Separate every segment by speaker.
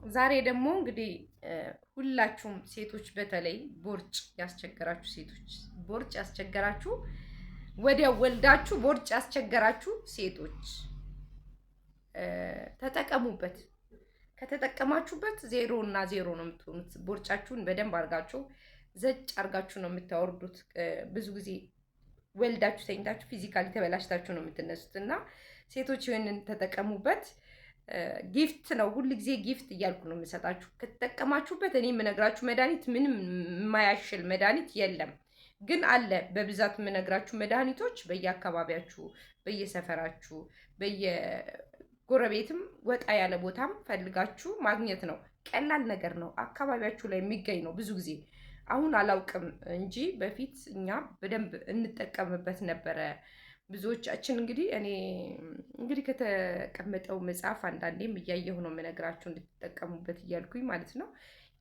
Speaker 1: ዛሬ ደግሞ እንግዲህ ሁላችሁም ሴቶች በተለይ ቦርጭ ያስቸገራችሁ ሴቶች ቦርጭ ያስቸገራችሁ ወዲያው ወልዳችሁ ቦርጭ ያስቸገራችሁ ሴቶች ተጠቀሙበት። ከተጠቀማችሁበት ዜሮ እና ዜሮ ነው የምትሆኑት። ቦርጫችሁን በደንብ አድርጋችሁ ዘጭ አድርጋችሁ ነው የምታወርዱት። ብዙ ጊዜ ወልዳችሁ ተኝታችሁ ፊዚካሊ ተበላሽታችሁ ነው የምትነሱት እና ሴቶች ይህንን ተጠቀሙበት። ጊፍት ነው፣ ሁል ጊዜ ጊፍት እያልኩ ነው የምሰጣችሁ። ከተጠቀማችሁበት እኔ የምነግራችሁ መድኃኒት ምንም የማያሽል መድኃኒት የለም፣ ግን አለ በብዛት የምነግራችሁ መድኃኒቶች በየአካባቢያችሁ፣ በየሰፈራችሁ፣ በየጎረቤትም ወጣ ያለ ቦታም ፈልጋችሁ ማግኘት ነው። ቀላል ነገር ነው፣ አካባቢያችሁ ላይ የሚገኝ ነው። ብዙ ጊዜ አሁን አላውቅም እንጂ በፊት እኛ በደንብ እንጠቀምበት ነበረ። ብዙዎቻችን እንግዲህ እኔ እንግዲህ ከተቀመጠው መጽሐፍ አንዳንዴም እያየሁ ነው የምነግራችሁ እንድትጠቀሙበት እያልኩኝ ማለት ነው።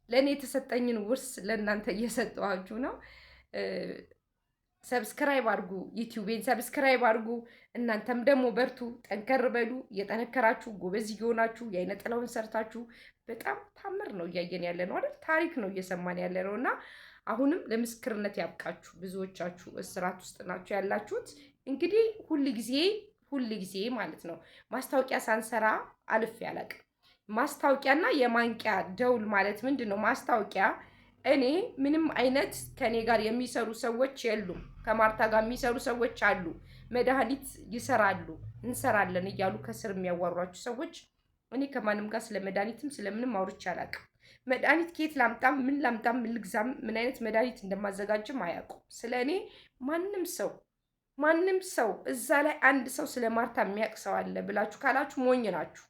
Speaker 1: ለእኔ የተሰጠኝን ውርስ ለእናንተ እየሰጠኋችሁ ነው። ሰብስክራይብ አድርጉ፣ ዩቲዩቤን ሰብስክራይብ አድርጉ። እናንተም ደግሞ በርቱ፣ ጠንከር በሉ። እየጠነከራችሁ ጎበዝ እየሆናችሁ የአይነ ጥላውን ሰርታችሁ በጣም ታምር ነው እያየን ያለ ነው አይደል? ታሪክ ነው እየሰማን ያለ ነው እና አሁንም ለምስክርነት ያብቃችሁ። ብዙዎቻችሁ እስራት ውስጥ ናችሁ ያላችሁት። እንግዲህ ሁል ጊዜ ማለት ነው ማስታወቂያ ሳንሰራ አልፌ አላውቅም። ማስታወቂያና የማንቂያ ደውል ማለት ምንድን ነው? ማስታወቂያ እኔ ምንም አይነት ከኔ ጋር የሚሰሩ ሰዎች የሉም። ከማርታ ጋር የሚሰሩ ሰዎች አሉ፣ መድኃኒት ይሰራሉ፣ እንሰራለን እያሉ ከስር የሚያዋሯችሁ ሰዎች። እኔ ከማንም ጋር ስለ መድኃኒትም ስለምንም አውርቼ አላውቅም። መድኃኒት ከየት ላምጣም፣ ምን ላምጣም፣ ምን ልግዛም፣ ምን አይነት መድኃኒት እንደማዘጋጅም አያውቁም። ስለ እኔ ማንም ሰው እዛ ላይ አንድ ሰው ስለ ማርታ የሚያውቅ ሰው አለ ብላችሁ ካላችሁ ሞኝ ናችሁ።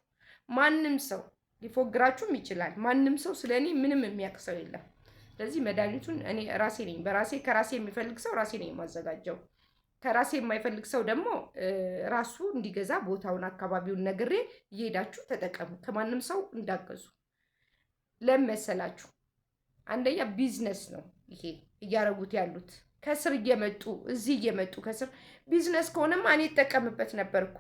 Speaker 1: ማንም ሰው ሊፎግራችሁም ይችላል። ማንም ሰው ስለ እኔ ምንም የሚያውቅ ሰው የለም። ስለዚህ መድኃኒቱን እኔ ራሴ ነኝ በራሴ ከራሴ የሚፈልግ ሰው ራሴ ነኝ የማዘጋጀው። ከራሴ የማይፈልግ ሰው ደግሞ ራሱ እንዲገዛ ቦታውን አካባቢውን ነግሬ እየሄዳችሁ ተጠቀሙ። ከማንም ሰው እንዳገዙ ለመሰላችሁ አንደኛ ቢዝነስ ነው ይሄ እያረጉት ያሉት። ከስር እየመጡ እዚህ እየመጡ ከስር ቢዝነስ ከሆነማ እኔ እጠቀምበት ነበር እኮ።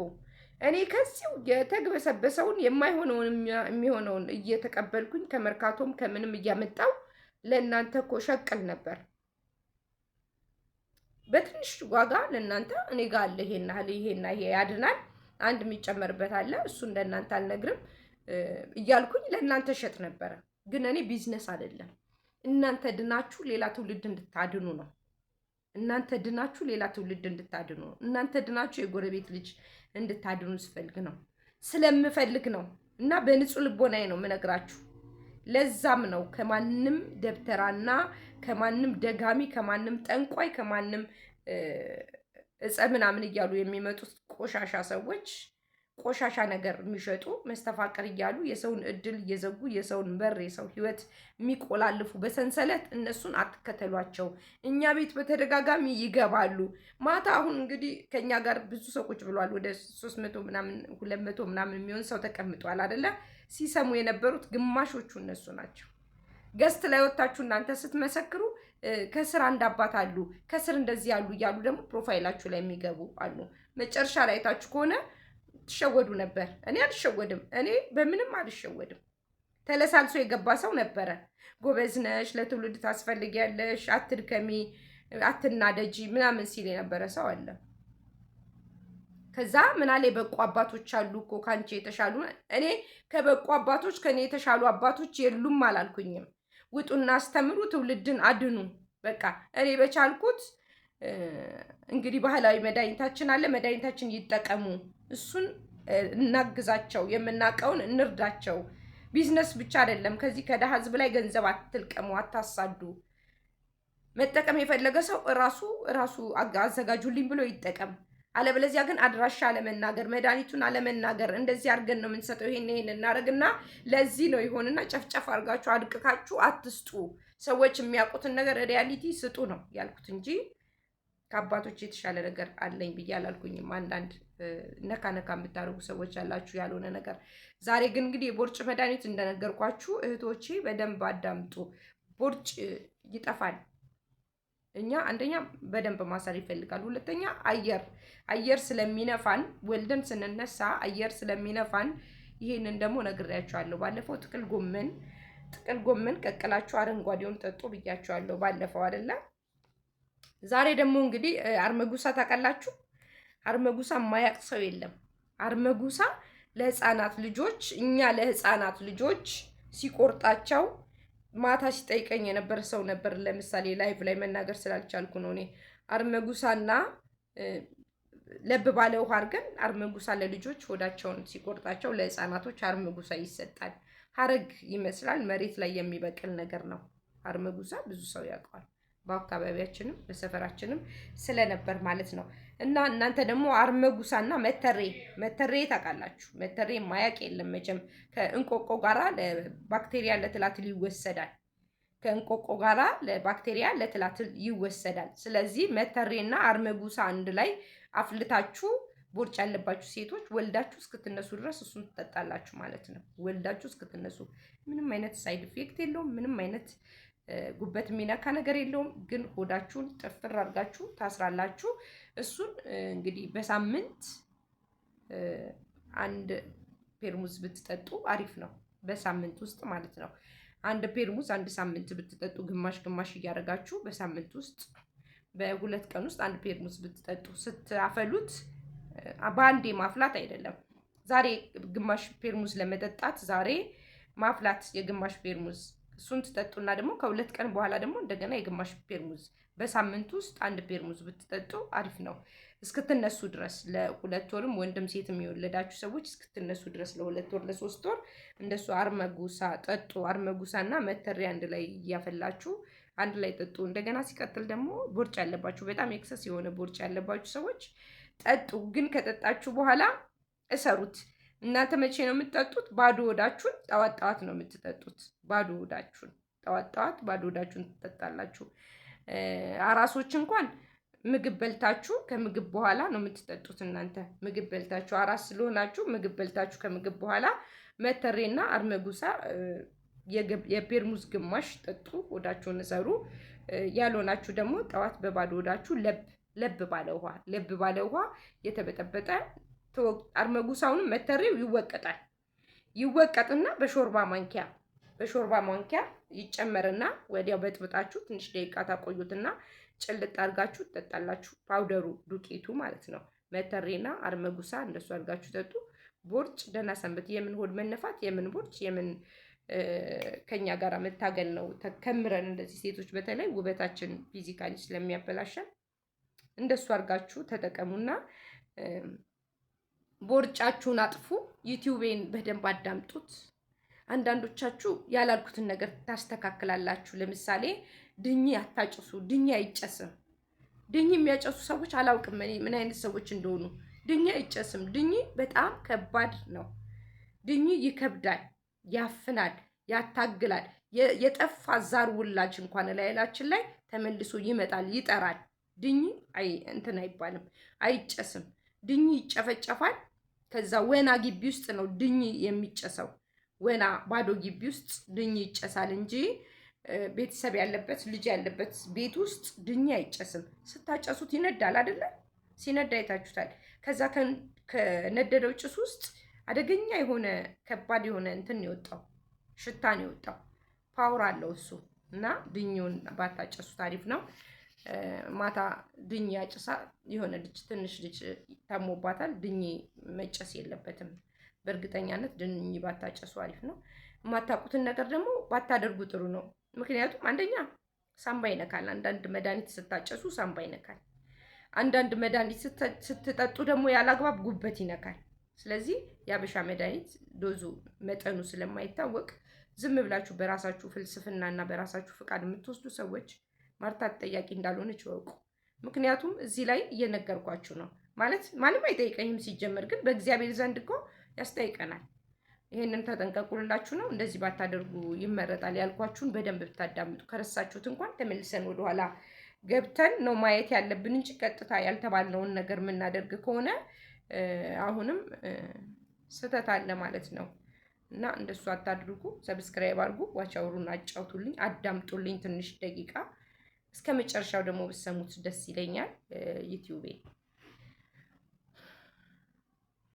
Speaker 1: እኔ ከዚሁ የተግበሰበሰውን የማይሆነውን የሚሆነውን እየተቀበልኩኝ ከመርካቶም ከምንም እያመጣው ለእናንተ እኮ ሸቅል ነበር። በትንሽ ዋጋ ለእናንተ እኔ ጋር አለ ይሄና ይሄ ያድናል፣ አንድ የሚጨመርበት አለ፣ እሱ እንደናንተ አልነግርም እያልኩኝ ለእናንተ ሸጥ ነበረ። ግን እኔ ቢዝነስ አይደለም። እናንተ ድናችሁ ሌላ ትውልድ እንድታድኑ ነው። እናንተ ድናችሁ ሌላ ትውልድ እንድታድኑ ነው። እናንተ ድናችሁ የጎረቤት ልጅ እንድታድኑ ስለምፈልግ ነው። እና በንጹህ ልቦናዬ ነው የምነግራችሁ። ለዛም ነው ከማንም ደብተራና ከማንም ደጋሚ ከማንም ጠንቋይ ከማንም እፀ ምናምን እያሉ የሚመጡት ቆሻሻ ሰዎች ቆሻሻ ነገር የሚሸጡ መስተፋቅር እያሉ የሰውን እድል እየዘጉ የሰውን በር የሰው ህይወት የሚቆላልፉ በሰንሰለት እነሱን አትከተሏቸው። እኛ ቤት በተደጋጋሚ ይገባሉ። ማታ አሁን እንግዲህ ከኛ ጋር ብዙ ሰው ቁጭ ብሏል። ወደ 300 ምናምን 200 ምናምን የሚሆን ሰው ተቀምጧል አይደለ? ሲሰሙ የነበሩት ግማሾቹ እነሱ ናቸው። ገስት ላይ ወጣችሁ እናንተ ስትመሰክሩ ከስር አንድ አባት አሉ፣ ከስር እንደዚህ ያሉ እያሉ ደግሞ ፕሮፋይላችሁ ላይ የሚገቡ አሉ። መጨረሻ ላይ አይታችሁ ከሆነ ትሸወዱ ነበር። እኔ አልሸወድም። እኔ በምንም አልሸወድም። ተለሳልሶ የገባ ሰው ነበረ። ጎበዝ ነሽ፣ ለትውልድ ታስፈልጊያለሽ፣ አትድከሚ፣ አትናደጂ ምናምን ሲል የነበረ ሰው አለ። ከዛ ምናለ የበቁ አባቶች አሉ እኮ ካንቺ የተሻሉ። እኔ ከበቁ አባቶች ከኔ የተሻሉ አባቶች የሉም አላልኩኝም። ውጡና አስተምሩ፣ ትውልድን አድኑ። በቃ እኔ በቻልኩት እንግዲህ ባህላዊ መድኃኒታችን አለ፣ መድኃኒታችን ይጠቀሙ። እሱን እናግዛቸው፣ የምናውቀውን እንርዳቸው። ቢዝነስ ብቻ አይደለም። ከዚህ ከደሃ ህዝብ ላይ ገንዘብ አትልቀሙ፣ አታሳዱ። መጠቀም የፈለገ ሰው ራሱ አዘጋጁልኝ ብሎ ይጠቀም። አለበለዚያ ግን አድራሻ አለመናገር፣ መድኃኒቱን አለመናገር፣ እንደዚህ አድርገን ነው የምንሰጠው፣ ይሄን እናደርግና ለዚህ ነው ይሆንና ጨፍጨፍ አድርጋችሁ አድቅቃችሁ አትስጡ። ሰዎች የሚያውቁትን ነገር ሪያሊቲ ስጡ ነው ያልኩት እንጂ ከአባቶች የተሻለ ነገር አለኝ ብዬ አላልኩኝም። አንዳንድ ነካ የምታደርጉ ሰዎች ያላችሁ ያልሆነ ነገር። ዛሬ ግን እንግዲህ የቦርጭ መድኃኒት እንደነገርኳችሁ እህቶቼ በደንብ አዳምጡ። ቦርጭ ይጠፋል። እኛ አንደኛ በደንብ ማሰር ይፈልጋል። ሁለተኛ አየር ስለሚነፋን ወልደን ስንነሳ አየር ስለሚነፋን ይሄንን ደግሞ ነግሬያችኋለሁ ባለፈው። ጥቅል ጎመን ቀቅላችሁ አረንጓዴውን ጠጡ ብያችኋለሁ ባለፈው አይደለ? ዛሬ ደግሞ እንግዲህ አርመጉሳ ታውቃላችሁ? አርመጉሳ የማያውቅ ሰው የለም። አርመጉሳ ለህፃናት ልጆች እኛ ለህፃናት ልጆች ሲቆርጣቸው ማታ ሲጠይቀኝ የነበረ ሰው ነበር። ለምሳሌ ላይቭ ላይ መናገር ስላልቻልኩ ነው እኔ። አርመጉሳና ለብ ባለ ውሃ አድርገን አርመጉሳ ለልጆች ሆዳቸውን ሲቆርጣቸው ለህፃናቶች አርመጉሳ ይሰጣል። ሀረግ ይመስላል፣ መሬት ላይ የሚበቅል ነገር ነው። አርመጉሳ ብዙ ሰው ያውቀዋል፣ በአካባቢያችንም በሰፈራችንም ስለነበር ማለት ነው። እና እናንተ ደግሞ አርመጉሳና መተሬ ታውቃላችሁ? መተሬ ማያቅ የለም መቼም። ከእንቆቆ ጋራ ለባክቴሪያ ለትላትል ይወሰዳል። ከእንቆቆ ጋራ ለባክቴሪያ ለትላትል ይወሰዳል። ስለዚህ መተሬና አርመጉሳ አንድ ላይ አፍልታችሁ ቦርጭ ያለባችሁ ሴቶች ወልዳችሁ እስክትነሱ ድረስ እሱን ትጠጣላችሁ ማለት ነው። ወልዳችሁ እስክትነሱ ምንም አይነት ሳይድ ኢፌክት የለውም። ምንም አይነት ጉበት የሚነካ ነገር የለውም። ግን ሆዳችሁን ጥፍር አድርጋችሁ ታስራላችሁ። እሱን እንግዲህ በሳምንት አንድ ፔርሙዝ ብትጠጡ አሪፍ ነው። በሳምንት ውስጥ ማለት ነው። አንድ ፔርሙዝ አንድ ሳምንት ብትጠጡ ግማሽ ግማሽ እያደረጋችሁ በሳምንት ውስጥ በ2 ቀን ውስጥ አንድ ፔርሙዝ ብትጠጡ ስታፈሉት፣ በአንዴ ማፍላት አይደለም። ዛሬ ግማሽ ፔርሙዝ ለመጠጣት ዛሬ ማፍላት የግማሽ ፔርሙዝ እሱን ትጠጡና ደግሞ ከ2 ቀን በኋላ ደግሞ እንደገና የግማሽ ፔርሙዝ፣ በሳምንት ውስጥ አንድ ፔርሙዝ ብትጠጡ አሪፍ ነው። እስክትነሱ ድረስ ለ2 ወርም ወንድም ሴት የሚወለዳችሁ ሰዎች እስክትነሱ ድረስ ለ2 ወር ለ3 ወር እንደሱ አርመጉሳ ጠጡ። አርመጉሳና መተሪ አንድ ላይ እያፈላችሁ አንድ ላይ ጠጡ። እንደገና ሲቀጥል ደግሞ ቦርጭ ያለባችሁ በጣም ኤክሰስ የሆነ ቦርጭ ያለባችሁ ሰዎች ጠጡ። ግን ከጠጣችሁ በኋላ እሰሩት። እናንተ መቼ ነው የምትጠጡት? ባዶ ሆዳችሁን ጠዋት ጠዋት ነው የምትጠጡት። ባዶ ሆዳችሁን ጠዋት ጠዋት ባዶ ሆዳችሁን ትጠጣላችሁ። አራሶች እንኳን ምግብ በልታችሁ ከምግብ በኋላ ነው የምትጠጡት። እናንተ ምግብ በልታችሁ አራስ ስለሆናችሁ ምግብ በልታችሁ ከምግብ በኋላ መተሬና አርመጉሳ የፔርሙዝ ግማሽ ጠጡ። ሆዳችሁን እሰሩ። ያልሆናችሁ ደግሞ ጠዋት በባዶ ሆዳችሁ ለብ ባለ ውሃ የተበጠበጠ አርመጉሳውንም መተሬው ይወቀጥና በሾርባ ማንኪያ ይጨመርና ወዲያው በጥብጣችሁ ትንሽ ደቂቃ ታቆዩትና ጭልጥ አድርጋችሁ ትጠጣላችሁ። ፓውደሩ ዱቄቱ ማለት ነው። መተሬና አርመጉሳ እንደሱ አድርጋችሁ ጠጡ። ቦርጭ ደህና ሰንበት። የምን ሆድ መነፋት፣ የምን ቦርጭ፣ የምን ከኛ ጋር መታገል ነው። ተከምረን እንደዚህ ሴቶች በተለይ ውበታችን ፊዚካሊ ስለሚያበላሸን እንደሱ አድርጋችሁ ተጠቀሙና ቦርጫችሁን አጥፉ። ዩቲዩቤን በደንብ አዳምጡት። አንዳንዶቻችሁ ያላልኩትን ነገር ታስተካክላላችሁ። ለምሳሌ ድኝ አታጭሱ። ድኝ አይጨስም። ድኝ የሚያጨሱ ሰዎች አላውቅም እኔ ምን አይነት ሰዎች እንደሆኑ። ድኝ አይጨስም። ድኝ በጣም ከባድ ነው። ድኝ ይከብዳል፣ ያፍናል፣ ያታግላል። የጠፋ ዛር ውላጅ እንኳን ላይላችን ላይ ተመልሶ ይመጣል፣ ይጠራል። ድኝ እንትን አይባልም፣ አይጨስም። ድኝ ይጨፈጨፋል። ከዛ ወና ግቢ ውስጥ ነው ድኝ የሚጨሰው። ወና ባዶ ግቢ ውስጥ ድኝ ይጨሳል እንጂ ቤተሰብ ያለበት ልጅ ያለበት ቤት ውስጥ ድኝ አይጨስም። ስታጨሱት ይነዳል አይደለ? ሲነዳ አይታችሁታል። ከዛ ከነደደው ጭስ ውስጥ አደገኛ የሆነ ከባድ የሆነ እንትን የወጣው ሽታ ነው የወጣው። ፓወር አለው እሱ እና ድኙን ባታጨሱት አሪፍ ነው። ማታ ድኝ ያጭሳ የሆነ ልጅ ትንሽ ልጅ ታሞባታል። ድኝ መጨስ የለበትም። በእርግጠኛነት ድኝ ባታጨሱ አሪፍ ነው። የማታውቁትን ነገር ደግሞ ባታደርጉ ጥሩ ነው። ምክንያቱም አንደኛ ሳምባ ይነካል። አንዳንድ መድኃኒት ስታጨሱ ሳምባ ይነካል። አንዳንድ መድኃኒት ስትጠጡ ደግሞ ያላግባብ ጉበት ይነካል። ስለዚህ የአበሻ መድኃኒት ዶዙ መጠኑ ስለማይታወቅ ዝም ብላችሁ በራሳችሁ ፍልስፍናና በራሳችሁ ፍቃድ የምትወስዱ ሰዎች ማርታ ተጠያቂ እንዳልሆነች ይወቁ። ምክንያቱም እዚህ ላይ እየነገርኳችሁ ነው። ማለት ማንም አይጠይቀኝም ሲጀመር፣ ግን በእግዚአብሔር ዘንድ እኮ ያስጠይቀናል። ይሄንን ተጠንቀቁላችሁ ነው። እንደዚህ ባታደርጉ ይመረጣል። ያልኳችሁን በደንብ ብታዳምጡ፣ ከረሳችሁት እንኳን ተመልሰን ወደኋላ ገብተን ነው ማየት ያለብን እንጂ ቀጥታ ያልተባልነውን ነገር የምናደርግ ከሆነ አሁንም ስህተት አለ ማለት ነው። እና እንደሱ አታድርጉ። ሰብስክራይብ አድርጉ። ዋቻውሩን አጫውቱልኝ፣ አዳምጡልኝ ትንሽ ደቂቃ። እስከ መጨረሻው ደግሞ ብሰሙት ደስ ይለኛል ዩቲዩቤ